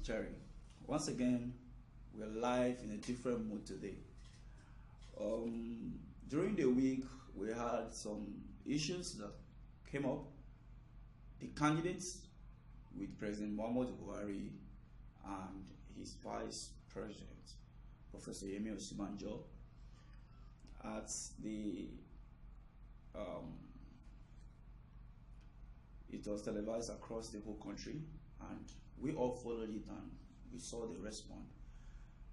Jerry. Once again, we're live in a different mood today. During the week, we had some issues that came up. The candidates with President Muhammadu Buhari and his Vice President, Professor Osinbajo, at the it was televised across the whole country, and we all followed it and we saw the response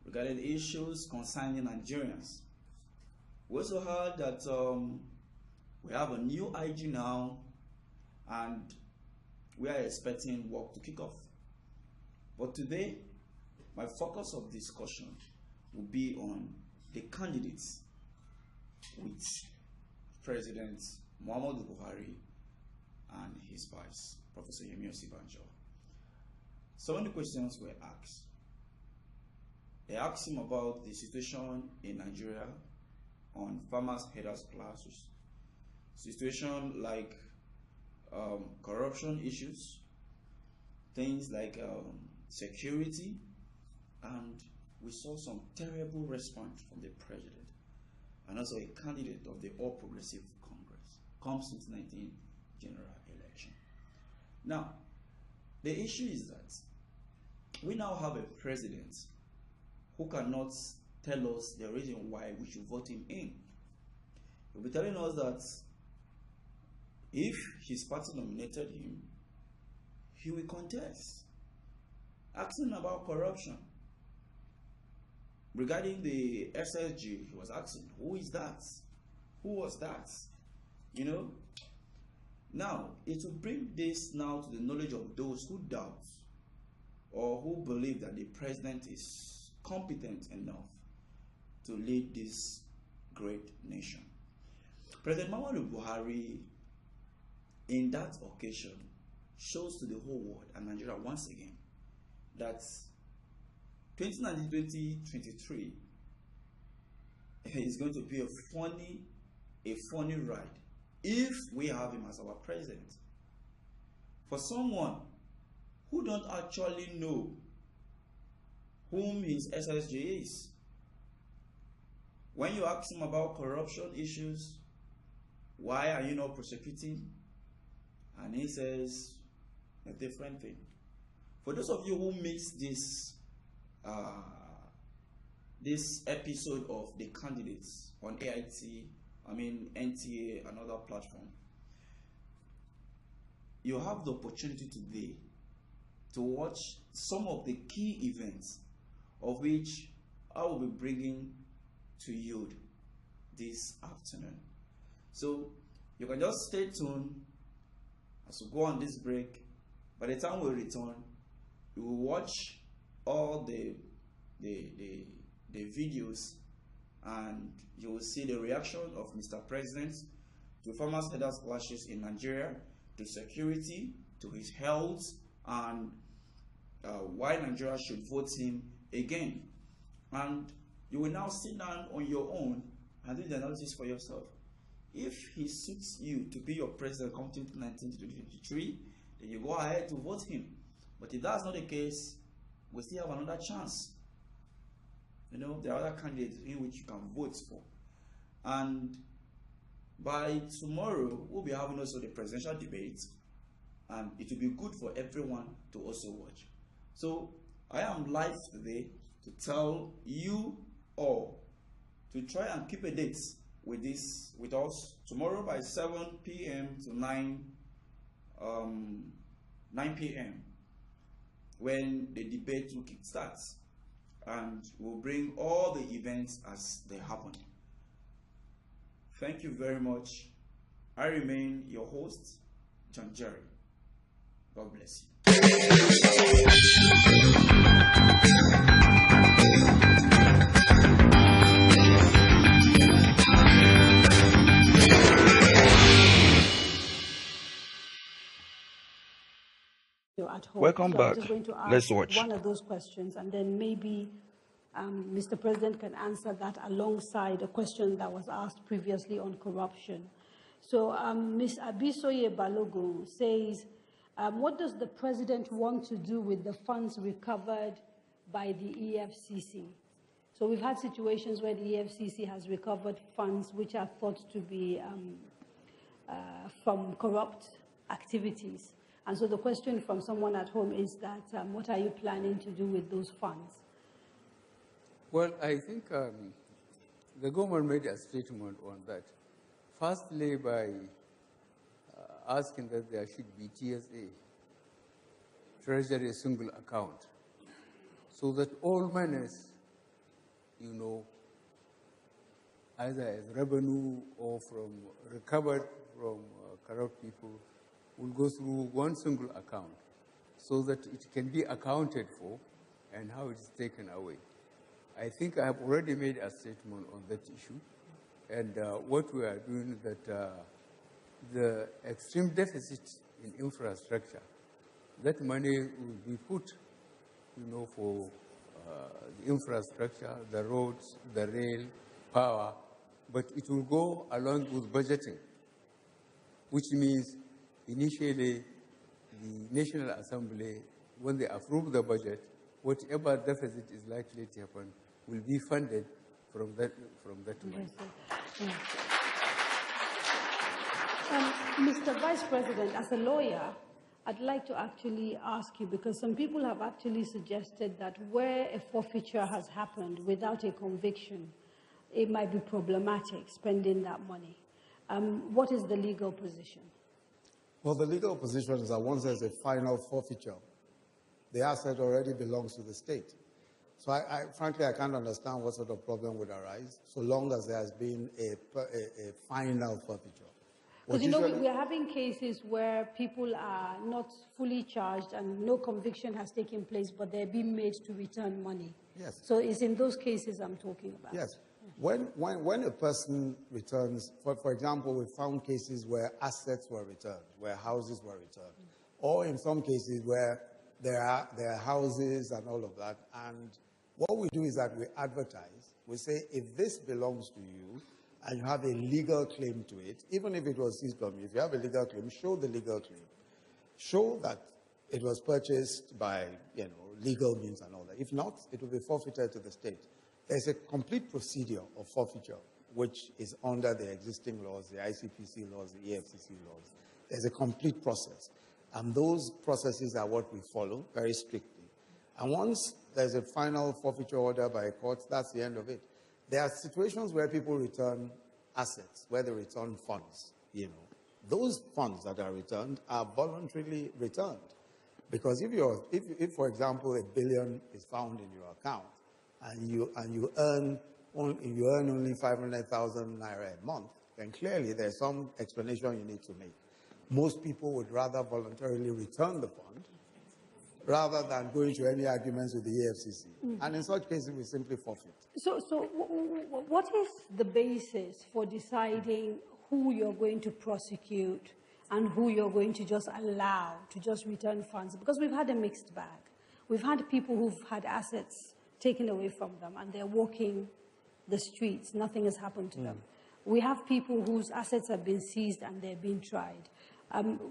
regarding issues concerning Nigerians. We also heard that we have a new IG now, and we are expecting work to kick off. But today, my focus of discussion will be on the candidates with President Muhammadu Buhari and his vice, Professor Osinbajo. Some of the questions were asked. They asked him about the situation in Nigeria on farmers' headers classes, situation like corruption issues, things like security, and we saw some terrible response from the president and also a candidate of the All Progressive Congress come 2019 general election. Now, the issue is that we now have a president who cannot tell us the reason why we should vote him in. He'll be telling us that if his party nominated him, he will contest. Asking about corruption. Regarding the SSG, he was asking, who is that? Who was that? You know? Now, it will bring this now to the knowledge of those who doubt or who believe that the president is competent enough to lead this great nation. President Muhammadu Buhari, in that occasion, shows to the whole world and Nigeria once again that 2019-2023 is going to be a funny ride if we have him as our president. For someone who don't actually know whom his SSG is, when you ask him about corruption issues, why are you not prosecuting? And he says a different thing. For those of you who missed this episode of the candidates on NTA and other platform, you have the opportunity today to watch some of the key events of which I will be bringing to you this afternoon. So you can just stay tuned as we go on this break. By the time we return, you will watch all the videos, and you will see the reaction of Mr. President to farmers' headers clashes in Nigeria, to security, to his health, and why Nigeria should vote him again. And you will now sit down on your own and do the analysis for yourself. If he suits you to be your president come 2019-2023, then you go ahead to vote him. But if that's not the case, we still have another chance. You know, there are other candidates in which you can vote for. And by tomorrow, we'll be having also the presidential debate, and it will be good for everyone to also watch. So I am live today to tell you all to try and keep a date with us tomorrow by 7 p.m. to 9 p.m. when the debate will kickstart, and we'll bring all the events as they happen. Thank you very much. I remain your host, John Jerry. God bless you. Welcome back. Let's watch. One of those questions, and then maybe Mr. President can answer that alongside a question that was asked previously on corruption. So Ms. Abisoye Balogun says, What does the president want to do with the funds recovered by the EFCC? So we've had situations where the EFCC has recovered funds which are thought to be from corrupt activities. And so the question from someone at home is that, what are you planning to do with those funds? Well, I think the government made a statement on that. Firstly, by asking that there should be TSA, Treasury Single Account, so that all monies, you know, either as revenue or from recovered from corrupt people, will go through one single account so that it can be accounted for and how it is taken away. I think I have already made a statement on that issue. And what we are doing is that the extreme deficit in infrastructure, that money will be put, you know, for the infrastructure, the roads, the rail, power, but it will go along with budgeting, which means initially the National Assembly, when they approve the budget, whatever deficit is likely to happen will be funded from that money. Mr. Vice President, as a lawyer, I'd like to actually ask you, because some people have actually suggested that where a forfeiture has happened without a conviction, it might be problematic spending that money. What is the legal position? Well, the legal position is that once there's a final forfeiture, the asset already belongs to the state. So frankly, I can't understand what sort of problem would arise so long as there has been a final forfeiture. Because, you know, we are having cases where people are not fully charged and no conviction has taken place, but they're being made to return money. Yes. So it's in those cases I'm talking about. Yes. When a person returns, for example, we found cases where assets were returned, where houses were returned, or in some cases where there are houses and all of that. And what we do is that we advertise. We say, if this belongs to you, and you have a legal claim to it, even if it was seized from you, if you have a legal claim, show the legal claim. Show that it was purchased by, you know, legal means and all that. If not, it will be forfeited to the state. There's a complete procedure of forfeiture, which is under the existing laws, the ICPC laws, the EFCC laws. There's a complete process. And those processes are what we follow very strictly. And once there's a final forfeiture order by a court, that's the end of it. There are situations where people return assets, where they return funds, you know. Those funds that are returned are voluntarily returned. Because if for example, $1 billion is found in your account and you earn only 500,000 naira a month, then clearly there's some explanation you need to make. Most people would rather voluntarily return the fund rather than going to any arguments with the EFCC. And in such cases, we simply forfeit. So what is the basis for deciding who you're going to prosecute and who you're going to just allow to just return funds? Because we've had a mixed bag. We've had people who've had assets taken away from them and they're walking the streets. Nothing has happened to them. We have people whose assets have been seized and they're being tried.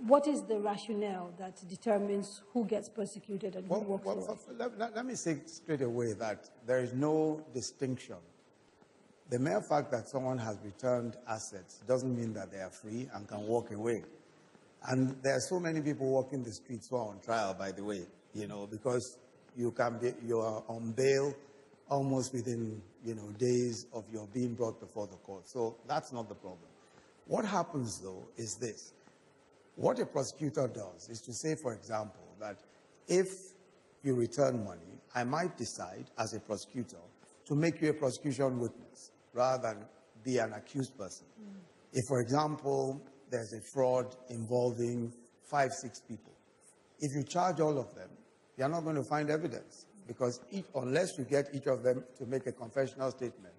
What is the rationale that determines who gets persecuted and who walks away? Let me say straight away that there is no distinction. The mere fact that someone has returned assets doesn't mean that they are free and can walk away. And there are so many people walking the streets who are on trial, by the way, you know, because you are on bail almost within, you know, days of your being brought before the court. So that's not the problem. What happens, though, is this. What a prosecutor does is to say, for example, that if you return money, I might decide as a prosecutor to make you a prosecution witness rather than be an accused person. If, for example, there's a fraud involving 5, 6 people, if you charge all of them, you're not going to find evidence because unless you get each of them to make a confessional statement,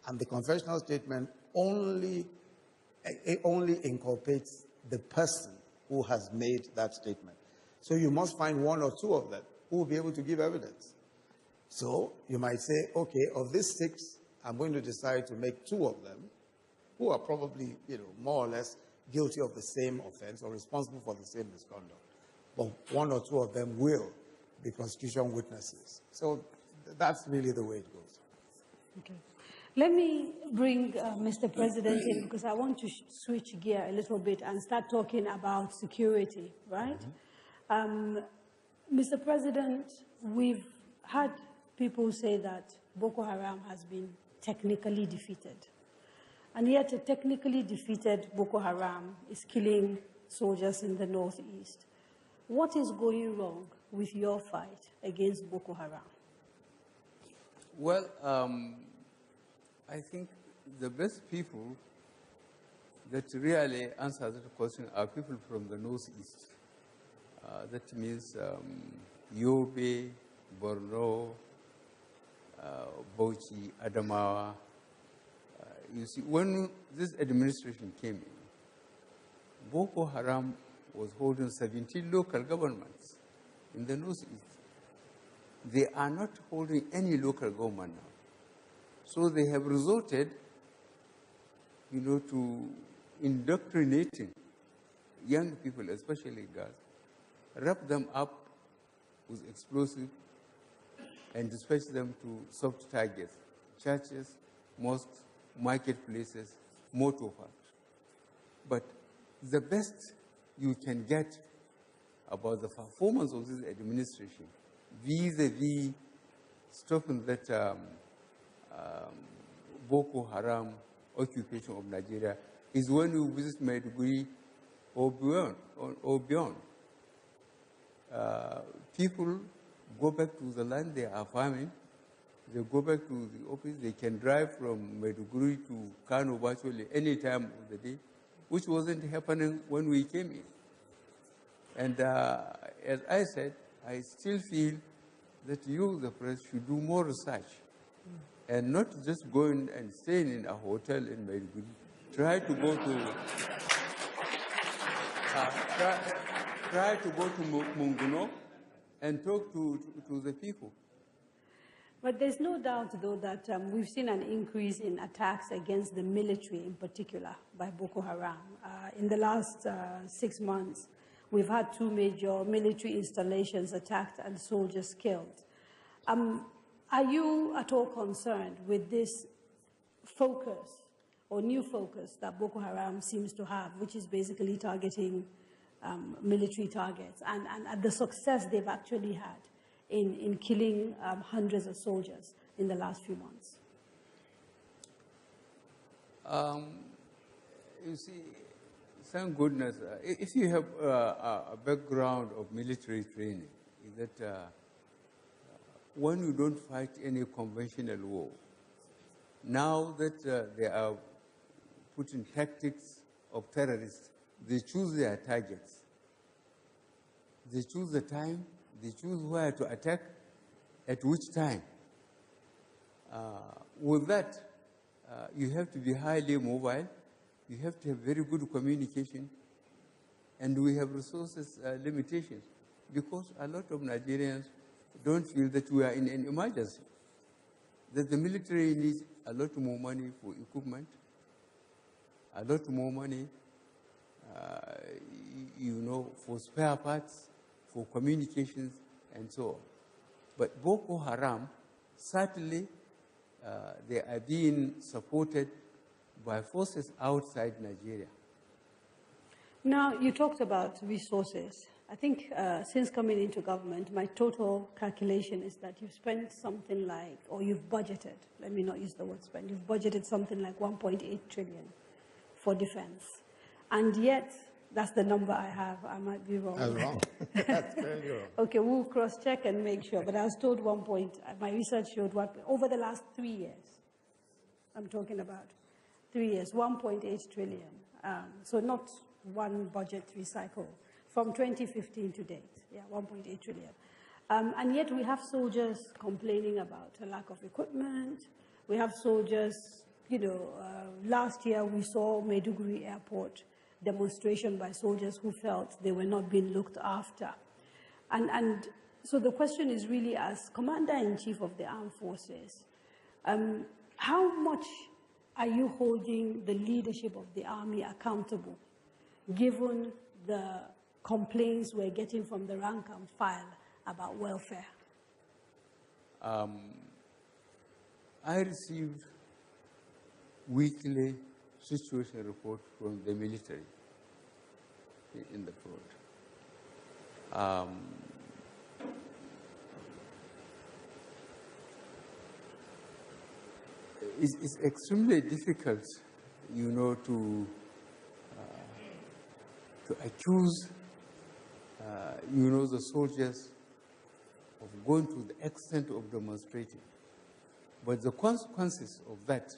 and the confessional statement only inculpates the person who has made that statement. So you must find 1 or 2 of them who will be able to give evidence. So you might say, okay, of these 6, I'm going to decide to make 2 of them who are probably, you know, more or less guilty of the same offense or responsible for the same misconduct. but one or two of them will be prosecution witnesses. So that's really the way it goes. Okay. Let me bring Mr. President in, because I want to switch gear a little bit and start talking about security, right? Mr. President, we've had people say that Boko Haram has been technically defeated. And yet a technically defeated Boko Haram is killing soldiers in the northeast. What is going wrong with your fight against Boko Haram? Well, I think the best people that really answer that question are people from the northeast. That means Yobe, Borno, Bauchi, Adamawa. You see, when this administration came in, Boko Haram was holding 17 local governments in the northeast. They are not holding any local government now. So they have resorted, to indoctrinating young people, especially girls, wrap them up with explosives and dispatch them to soft targets, churches, mosques, marketplaces, motor parks. But the best you can get about the performance of this administration vis-a-vis stopping that Boko Haram occupation of Nigeria is when you visit Maiduguri or beyond. People go back to the land they are farming. They go back to the office. They can drive from Maiduguri to Kano virtually any time of the day, which wasn't happening when we came in. And as I said, I still feel that you, the press, should do more research and not just going and staying in a hotel in Maiduguri. Try to go to Munguno and talk to the people. But there's no doubt, though, that we've seen an increase in attacks against the military in particular by Boko Haram. In the last 6 months, we've had 2 major military installations attacked and soldiers killed. Are you at all concerned with this focus or new focus that Boko Haram seems to have, which is basically targeting military targets, and the success they've actually had in killing hundreds of soldiers in the last few months? You see, thank goodness, if you have a background of military training, is that when you don't fight any conventional war, now that they are putting tactics of terrorists, they choose their targets. They choose the time, they choose where to attack, at which time. With that, you have to be highly mobile, you have to have very good communication, and we have resources limitations, because a lot of Nigerians don't feel that we are in an emergency, that the military needs a lot more money for equipment, a lot more money, for spare parts, for communications, and so on. But Boko Haram, certainly, they are being supported by forces outside Nigeria. Now, you talked about resources. I think since coming into government, my total calculation is that you've spent something like, or you've budgeted, let me not use the word spend, you've budgeted something like 1.8 trillion for defense. And yet, that's the number I have. I might be wrong. That's wrong. That's very wrong. Okay, we'll cross-check and make sure. But I was told my research showed over the last 3 years, I'm talking about 3 years, 1.8 trillion. So not one budgetary cycle from 2015 to date. Yeah, 1.8 trillion. And yet we have soldiers complaining about a lack of equipment. We have soldiers, last year we saw Maiduguri Airport demonstration by soldiers who felt they were not being looked after. And so the question is really, as Commander-in-Chief of the Armed Forces, how much are you holding the leadership of the Army accountable, given the complaints we're getting from the rank and file about welfare? I received weekly situation report from the military in the front. It's extremely difficult, to accuse, the soldiers of going to the extent of demonstrating. But the consequences of that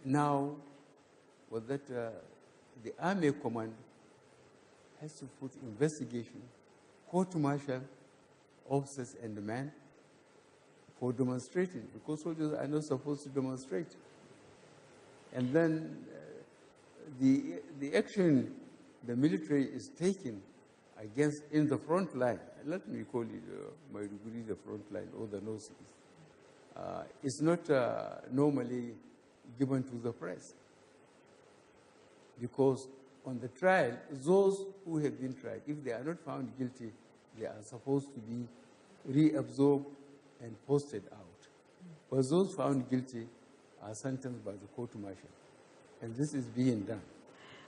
now was that the Army Command has to put investigation, court-martial officers and men for demonstrating, because soldiers are not supposed to demonstrate. And then the action the military is taking against in the front line, let me call it my degree the front line or the northeast, is not normally given to the press. Because on the trial, those who have been tried, if they are not found guilty, they are supposed to be reabsorbed and posted out. But those found guilty are sentenced by the court-martial. And this is being done.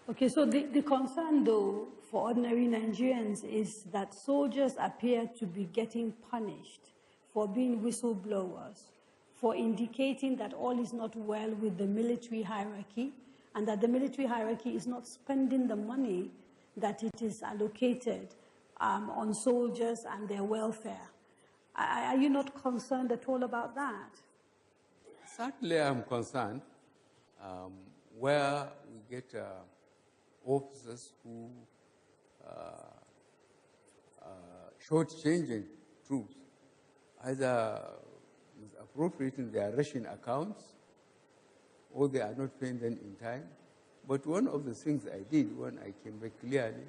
Okay, so the concern, though, for ordinary Nigerians is that soldiers appear to be getting punished for being whistleblowers, for indicating that all is not well with the military hierarchy, and that the military hierarchy is not spending the money that it is allocated on soldiers and their welfare. Are you not concerned at all about that? Certainly I'm concerned where we get officers who shortchanging troops, either appropriating their ration accounts or they are not paying them in time. But one of the things I did when I came back clearly,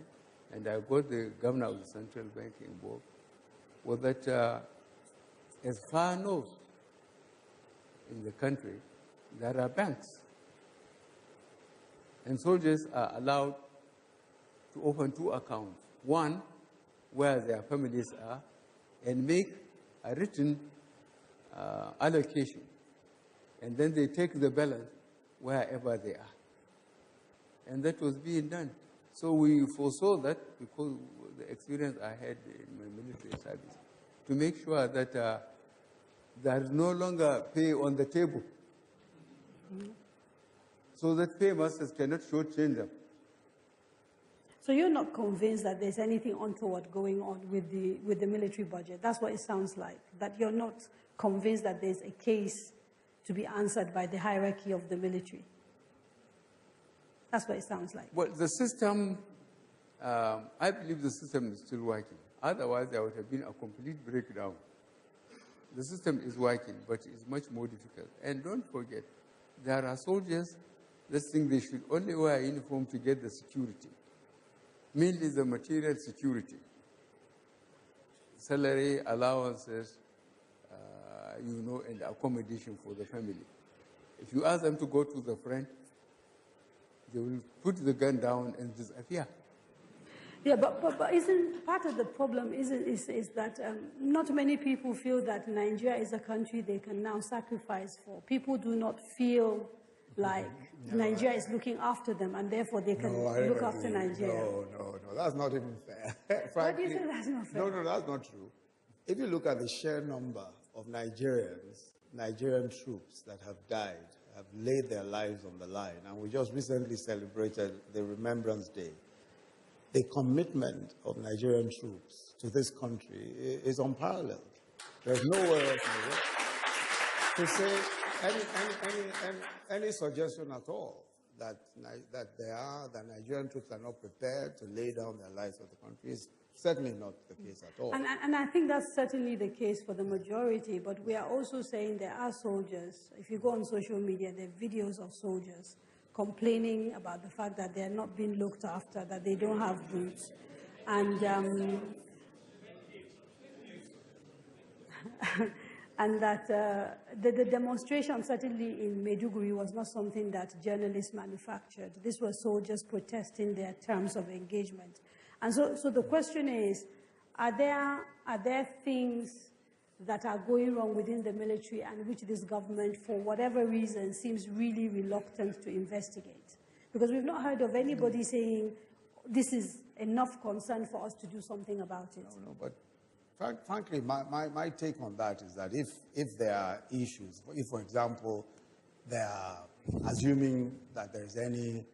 and I got the governor of the central bank involved, was that as far north in the country, there are banks. And soldiers are allowed to open 2 accounts. One, where their families are, and make a written allocation. And then they take the balance wherever they are. And that was being done. So we foresaw that because the experience I had in my military service, to make sure that there is no longer pay on the table. So that paymasters cannot shortchange them. So you're not convinced that there's anything untoward going on with the military budget? That's what it sounds like, that you're not convinced that there's a case to be answered by the hierarchy of the military. That's what it sounds like. Well, the system, I believe the system is still working. Otherwise, there would have been a complete breakdown. The system is working, but it's much more difficult. And don't forget, there are soldiers that think they should only wear a uniform to get the security, mainly the material security, salary, allowances, and accommodation for the family. If you ask them to go to the front, they will put the gun down and disappear. Yeah, but isn't part of the problem is that not many people feel that Nigeria is a country they can now sacrifice for. People do not feel like Nigeria is looking after them, and therefore they can look after Nigeria. No, that's not even fair. Why do you say that's not fair? No, that's not true. If you look at the sheer number of Nigerian troops that have died, have laid their lives on the line, and we just recently celebrated the Remembrance Day, the commitment of Nigerian troops to this country is unparalleled. There's nowhere else in the world to say any suggestion at all that the Nigerian troops are not prepared to lay down their lives for the country is certainly not the case at all. And I think that's certainly the case for the majority, but we are also saying there are soldiers. If you go on social media, there are videos of soldiers complaining about the fact that they're not being looked after, that they don't have boots. And and that the demonstration, certainly in Maiduguri, was not something that journalists manufactured. This was soldiers protesting their terms of engagement. And so the question is, are there things that are going wrong within the military and which this government, for whatever reason, seems really reluctant to investigate? Because we've not heard of anybody saying this is enough concern for us to do something about it. No, but frankly, my take on that is that if there are issues, if, for example, they are assuming that there is any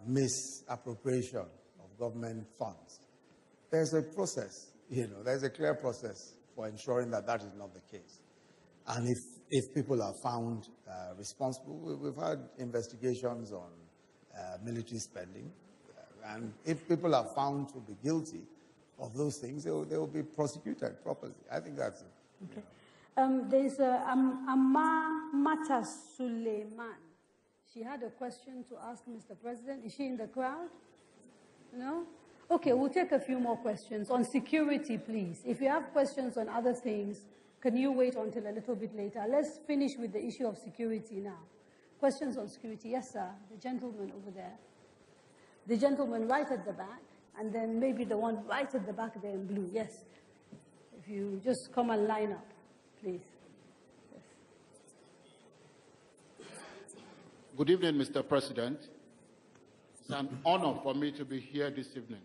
misappropriation of government funds, there's a process, there's a clear process for ensuring that that is not the case. And if people are found responsible, we've had investigations on military spending, and if people are found to be guilty of those things, they will be prosecuted properly. I think that's it. Okay. There's Amma Mata Suleiman. She had a question to ask Mr. President. Is she in the crowd? No? Okay, we'll take a few more questions. On security, please. If you have questions on other things, can you wait until a little bit later? Let's finish with the issue of security now. Questions on security? Yes, sir. The gentleman over there. The gentleman right at the back, and then maybe the one right at the back there in blue. Yes. If you just come and line up, please. Yes. Good evening, Mr. President. It's an honor for me to be here this evening.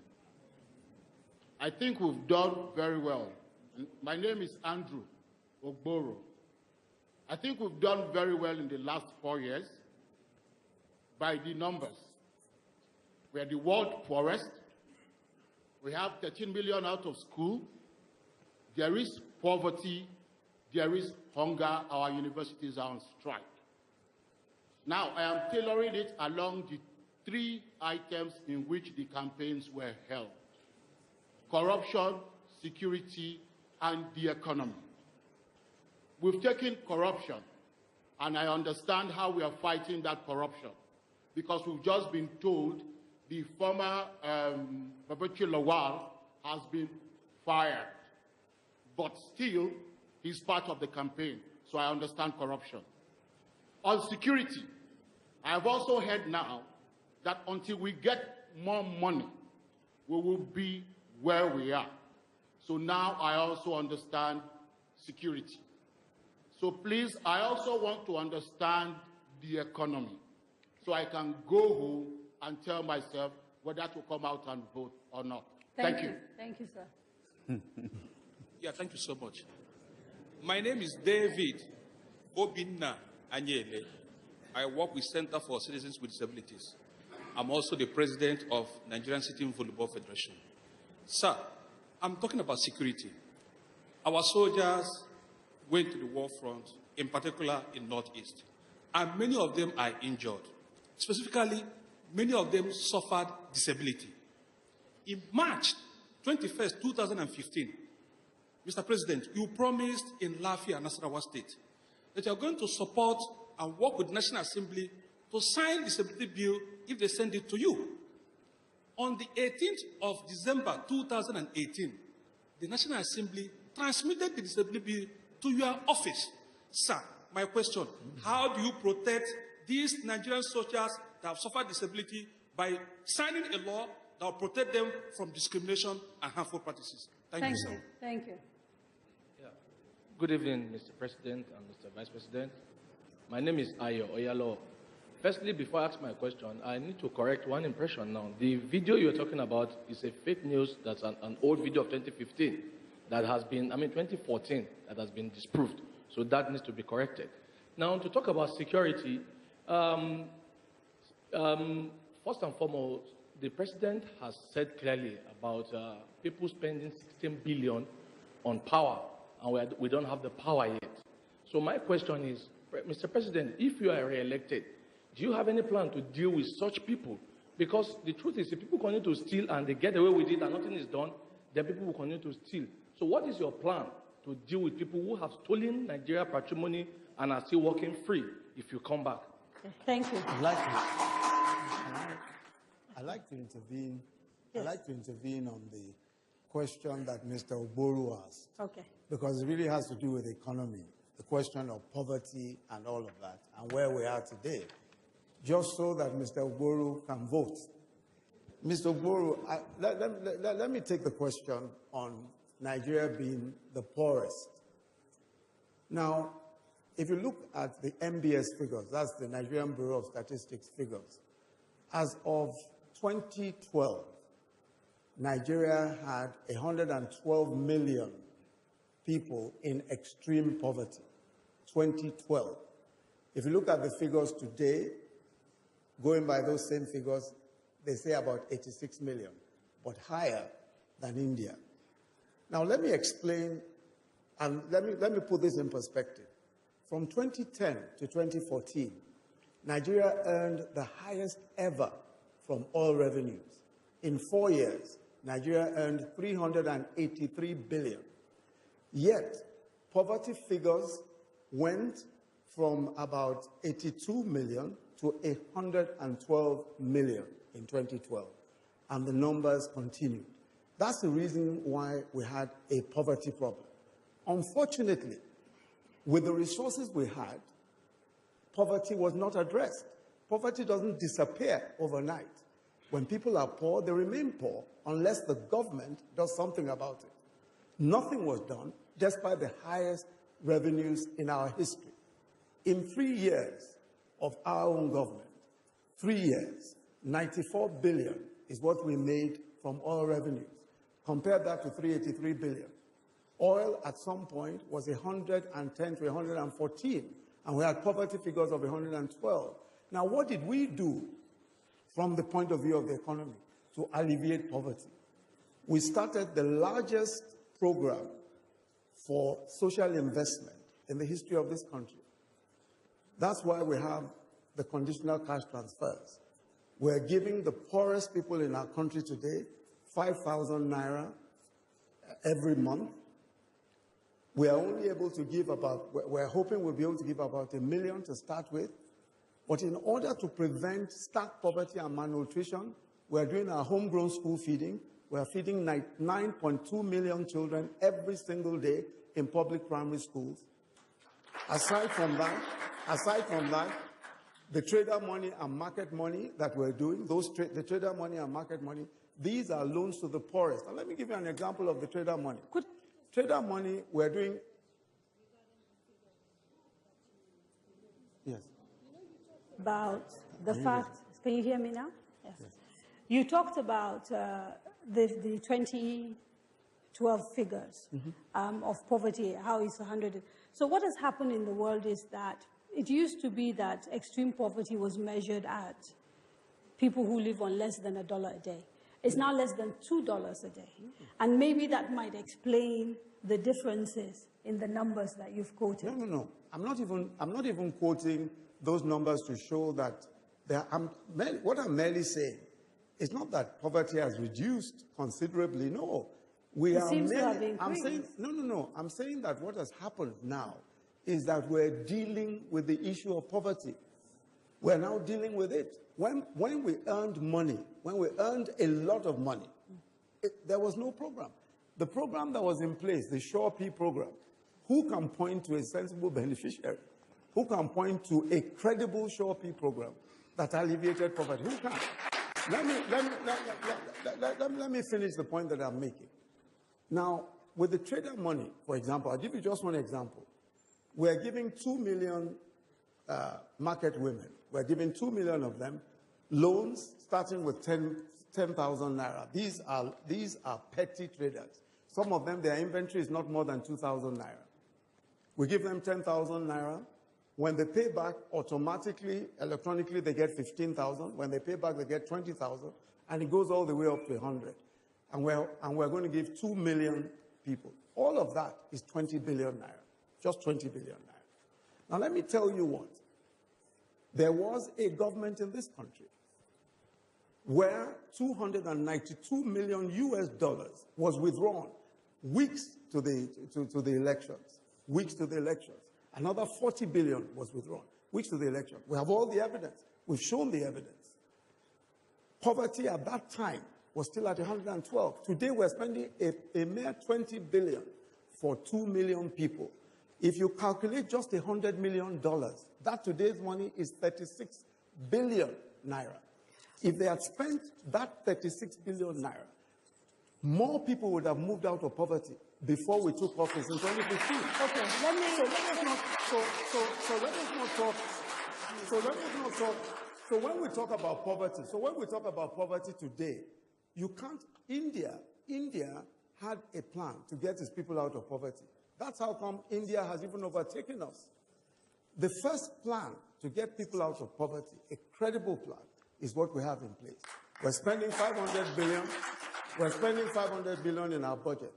I think we've done very well. My name is Andrew Ogboro. I think we've done very well in the last 4 years by the numbers. We are the world poorest. We have 13 million out of school. There is poverty. There is hunger. Our universities are on strike. Now, I am tailoring it along the 3 items in which the campaigns were held: corruption, security, and the economy. We've taken corruption, and I understand how we are fighting that corruption, because we've just been told the former Babachi Lawal has been fired, but still he's part of the campaign, so I understand corruption. On security, I've also heard now that until we get more money, we will be where we are. So now I also understand security. So please, I also want to understand the economy, so I can go home and tell myself whether to come out and vote or not. Thank you. Thank you, sir. Yeah, thank you so much. My name is David Obinna Anyele. I work with Center for Citizens with Disabilities. I'm also the president of Nigerian Sitting Volleyball Federation. Sir, I'm talking about security. Our soldiers went to the war front, in particular in Northeast, and many of them are injured. Specifically, many of them suffered disability. In March 21st, 2015, Mr. President, you promised in Lafia, Nasarawa State, that you are going to support and work with the National Assembly to sign the disability bill if they send it to you. On the 18th of December 2018, the National Assembly transmitted the disability bill to your office. Sir, my question, how do you protect these Nigerian soldiers that have suffered disability by signing a law that will protect them from discrimination and harmful practices? Thank you, sir. Thank you. Yeah. Good evening, Mr. President and Mr. Vice President. My name is Ayo Oyalo. Firstly, before I ask my question, I need to correct one impression now. The video you're talking about is a fake news. That's an old video of 2015 that has been, 2014, that has been disproved. So that needs to be corrected. Now, to talk about security, first and foremost, the president has said clearly about people spending 16 billion on power, and we don't have the power yet. So my question is, Mr. President, if you are re-elected, do you have any plan to deal with such people? Because the truth is, if people continue to steal and they get away with it and nothing is done, then people will continue to steal. So what is your plan to deal with people who have stolen Nigeria patrimony and are still walking free if you come back? Thank you. I'd like to intervene. Yes. I'd like to intervene on the question that Mr. Oboru asked. Okay. Because it really has to do with the economy, the question of poverty and all of that, and where we are today, just so that Mr. Oboru can vote. Mr. Oboru, let me take the question on Nigeria being the poorest. Now, if you look at the MBS figures, that's the Nigerian Bureau of Statistics figures, as of 2012, Nigeria had 112 million people in extreme poverty. 2012. If you look at the figures today, going by those same figures, they say about 86 million, but higher than India. Now let me explain, and let me put this in perspective. From 2010 to 2014, Nigeria earned the highest ever from oil revenues. In 4 years, Nigeria earned 383 billion. Yet, poverty figures went from about 82 million to 112 million in 2012. And the numbers continued. That's the reason why we had a poverty problem. Unfortunately, with the resources we had, poverty was not addressed. Poverty doesn't disappear overnight. When people are poor, they remain poor unless the government does something about it. Nothing was done, despite the highest revenues in our history. In 3 years of our own government, 3 years, 94 billion is what we made from oil revenues. Compare that to 383 billion. Oil at some point was 110 to 114, and we had poverty figures of 112. Now, what did we do from the point of view of the economy to alleviate poverty? We started the largest program for social investment in the history of this country. That's why we have the conditional cash transfers. We're giving the poorest people in our country today 5,000 naira every month. We are only able to give about, we're hoping we'll be able to give about 1 million to start with. But in order to prevent stark poverty and malnutrition, we're doing our homegrown school feeding. We're feeding 9.2 million children every single day in public primary schools. Aside from that, the trader money and market money that we're doing, the trader money and market money, these are loans to the poorest. Now, let me give you an example of the trader money. Trader money, we're doing... Yes. About the fact, can you hear me now? Yes. You talked about the 2012 figures of poverty, how it's 100. So what has happened in the world is that it used to be that extreme poverty was measured at people who live on less than $1 a day. It's now less than $2 a day. And maybe that might explain the differences in the numbers that you've quoted. No. I'm not even quoting those numbers to show that what I'm merely saying is not that poverty has reduced considerably. No. It seems to have increased. I'm saying that what has happened now is that we're dealing with the issue of poverty. We're now dealing with it. When we earned money, when we earned a lot of money, there was no program. The program that was in place, the Sure P program, who can point to a sensible beneficiary? Who can point to a credible Sure P program that alleviated poverty? Who can? Let me finish the point that I'm making. Now, with the trader money, for example, I'll give you just one example. We're giving 2 million market women. We're giving 2 million of them loans starting with 10,000 naira. These are petty traders. Some of them, their inventory is not more than 2,000 naira. We give them 10,000 naira. When they pay back, automatically, electronically, they get 15,000. When they pay back, they get 20,000. And it goes all the way up to 100. And we're going to give 2 million people. All of that is 20 billion naira. Just 20 billion naira. Now, let me tell you what. There was a government in this country where $292 million was withdrawn weeks to the elections. Weeks to the elections. Another 40 billion was withdrawn weeks to the election. We have all the evidence. We've shown the evidence. Poverty at that time was still at 112. Today, we're spending a mere 20 billion for 2 million people. If you calculate just $100 million, that today's money is 36 billion naira. If they had spent that 36 billion naira, more people would have moved out of poverty before we took office in 2015. Okay, let us not talk. So when we talk about poverty today, you can't. India had a plan to get its people out of poverty. That's how come India has even overtaken us. The first plan to get people out of poverty, a credible plan, is what we have in place. We're spending 500 billion. We're spending 500 billion in our budget.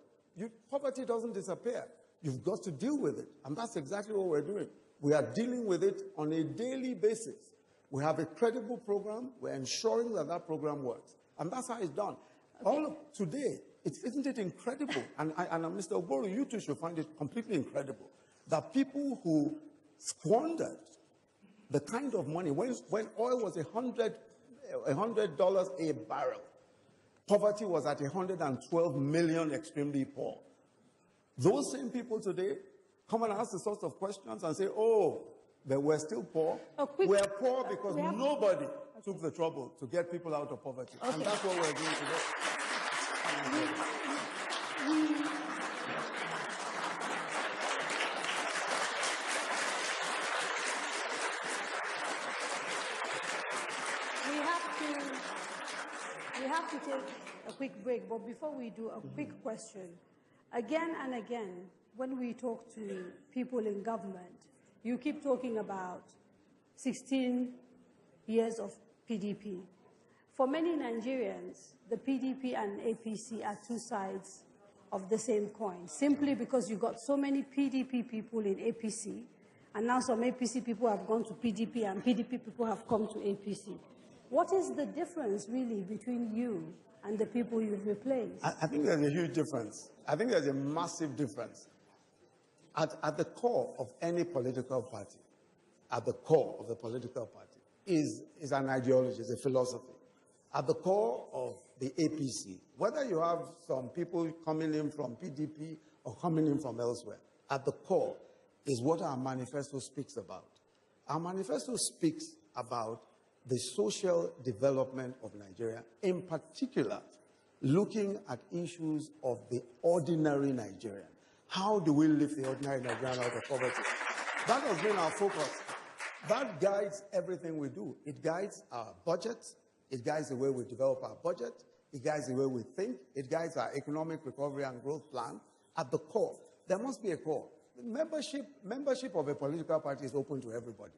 Poverty doesn't disappear. You've got to deal with it. And that's exactly what we're doing. We are dealing with it on a daily basis. We have a credible program. We're ensuring that that program works. And that's how it's done. Okay. All of today, isn't it incredible? And Mr. Ogboro, you too should find it completely incredible that people who squandered the kind of money, when oil was $100 a barrel, poverty was at 112 million extremely poor. Those same people today come and ask the sorts of questions and say, oh, they were still poor. We're poor because nobody took the trouble to get people out of poverty. Okay. And that's what we're doing today. We have to take a quick break, but before we do, a quick question. Again and again, when we talk to people in government, you keep talking about 16 years of PDP. For many Nigerians, the PDP and APC are two sides of the same coin, simply because you got so many PDP people in APC, and now some APC people have gone to PDP, and PDP people have come to APC. What is the difference, really, between you and the people you've replaced? I think there's a huge difference. I think there's a massive difference. At the core of any political party, at the core of the political party, is an ideology, is a philosophy. At the core of the APC, whether you have some people coming in from PDP or coming in from elsewhere, at the core is what our manifesto speaks about. Our manifesto speaks about the social development of Nigeria, in particular, looking at issues of the ordinary Nigerian. How do we lift the ordinary Nigerian out of poverty? That has been our focus. That guides everything we do. It guides our budget. It guides the way we develop our budget. It guides the way we think. It guides our economic recovery and growth plan. At the core, there must be a core. Membership of a political party is open to everybody.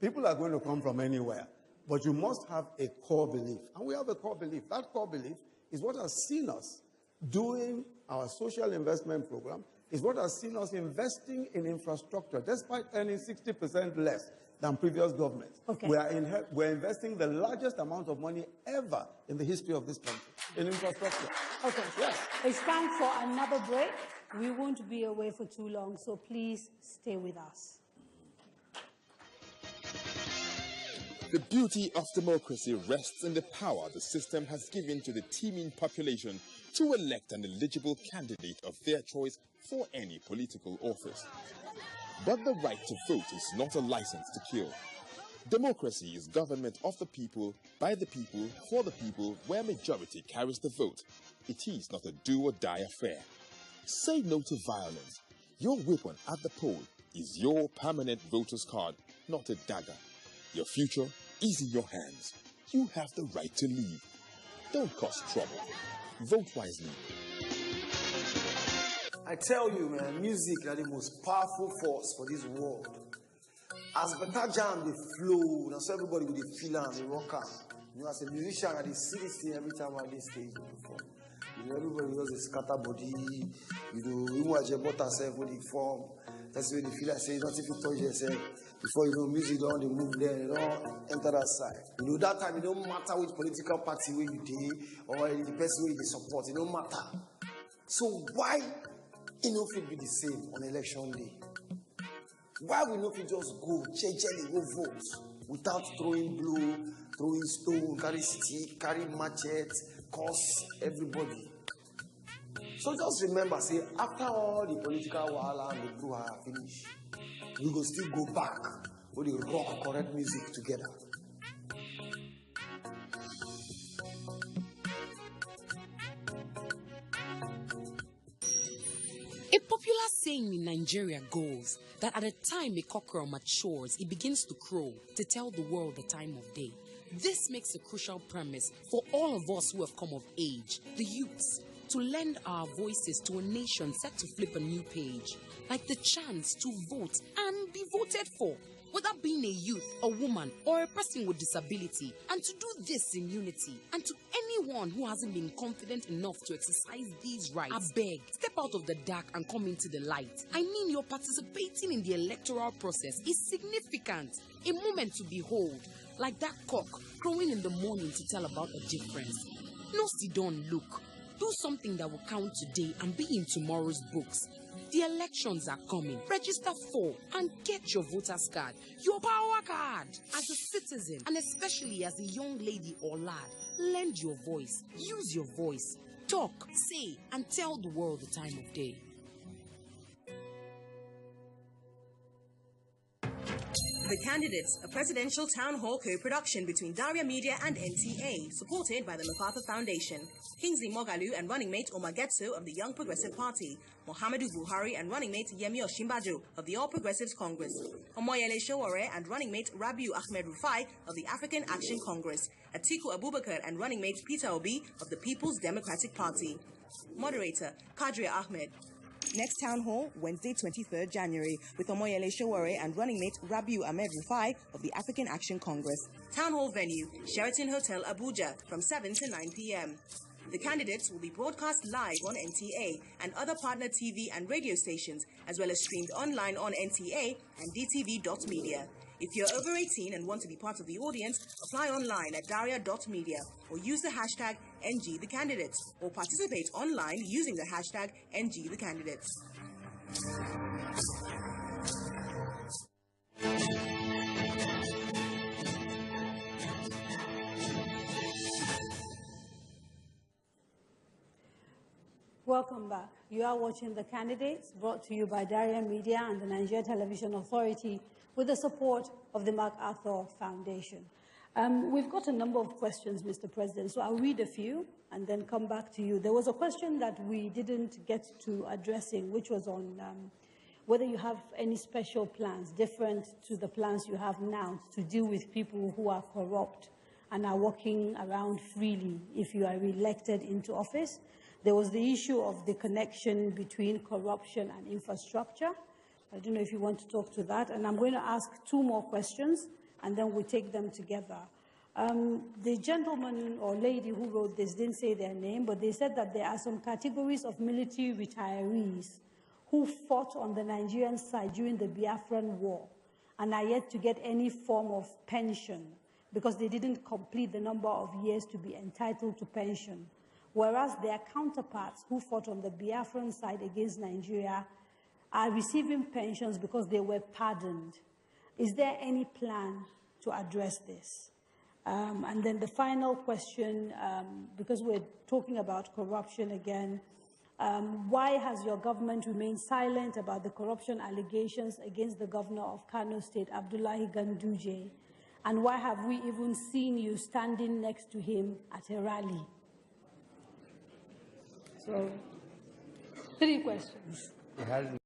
People are going to come from anywhere. But you must have a core belief. And we have a core belief. That core belief is what has seen us doing our social investment program, is what has seen us investing in infrastructure, despite earning 60% less than previous governments. Okay. We're investing the largest amount of money ever in the history of this country in infrastructure. Okay. Yes. It's time for another break. We won't be away for too long, so please stay with us. The beauty of democracy rests in the power the system has given to the teeming population to elect an eligible candidate of their choice for any political office. But the right to vote is not a license to kill. Democracy is government of the people, by the people, for the people, where majority carries the vote. It is not a do-or-die affair. Say no to violence. Your weapon at the poll is your permanent voter's card, not a dagger. Your future is in your hands. You have the right to lead. Don't cause trouble. Vote wisely. I tell you, man, music is the most powerful force for this world. As better jam the flow, that's so everybody will feel and they rock out. You know, as a musician, I see this thing every time I stage perform. You know, everybody knows the scatter body. You know, even as you bought yourself when you form, that's when you feel like saying, not if you touch yourself. Before you know, music don't they move there, they don't enter that side. You know, that time it don't matter which political party where you did or the person where you support, it don't matter. So why it no fit be the same on election day? Why we no fit just go, jejely go vote without throwing blow, throwing stone, carry stick, carry machete, discuss everybody. So just remember, say, after all the political wahala and the brouhaha finish, we go still go back with the rock correct music together. A popular saying in Nigeria goes that at the time a cockerel matures, it begins to crow to tell the world the time of day. This makes a crucial premise for all of us who have come of age, the youths, to lend our voices to a nation set to flip a new page, like the chance to vote and be voted for, whether being a youth, a woman, or a person with disability, and to do this in unity. And to anyone who hasn't been confident enough to exercise these rights, I beg, step out of the dark and come into the light. I mean, your participating in the electoral process is significant, a moment to behold, like that cock crowing in the morning to tell about a difference. No sit down, look. Do something that will count today and be in tomorrow's books. The elections are coming. Register for and get your voter's card, your power card. As a citizen, and especially as a young lady or lad, lend your voice, use your voice, talk, say, and tell the world the time of day. The Candidates, a presidential town hall co-production between Daria Media and NTA, supported by the Lafata Foundation. Kingsley Moghalu and running mate Omar Getso of the Young Progressive Party, Muhammadu Buhari and running mate Yemi Osinbajo of the All Progressives Congress, Omoyele Sowore and running mate Rabiu Ahmed Rufai of the African Action Congress, Atiku Abubakar and running mate Peter Obi of the People's Democratic Party. Moderator Kadri Ahmed. Next town hall, Wednesday, 23rd January, with Omoyele Sowore and running mate Rabiu Ahmed Rufai of the African Action Congress. Town hall venue, Sheraton Hotel, Abuja, from 7 to 9 p.m. The candidates will be broadcast live on NTA and other partner TV and radio stations, as well as streamed online on NTA and DTV.media. If you're over 18 and want to be part of the audience, apply online at daria.media or use the hashtag NGTheCandidates or participate online using the hashtag NGTheCandidates. Welcome back. You are watching The Candidates, brought to you by Daria Media and the Nigeria Television Authority with the support of the MacArthur Foundation. We've got a number of questions, Mr. President, so I'll read a few and then come back to you. There was a question that we didn't get to addressing, which was on whether you have any special plans different to the plans you have now to deal with people who are corrupt and are walking around freely if you are re-elected into office. There was the issue of the connection between corruption and infrastructure. I don't know if you want to talk to that. And I'm going to ask two more questions, and then we'll take them together. The gentleman or lady who wrote this didn't say their name, but they said that there are some categories of military retirees who fought on the Nigerian side during the Biafran War and are yet to get any form of pension because they didn't complete the number of years to be entitled to pension, whereas their counterparts who fought on the Biafran side against Nigeria are receiving pensions because they were pardoned. Is there any plan to address this? And then the final question, because we're talking about corruption again, why has your government remained silent about the corruption allegations against the governor of Kano State, Abdullahi Ganduje? And why have we even seen you standing next to him at a rally? So, 3 questions.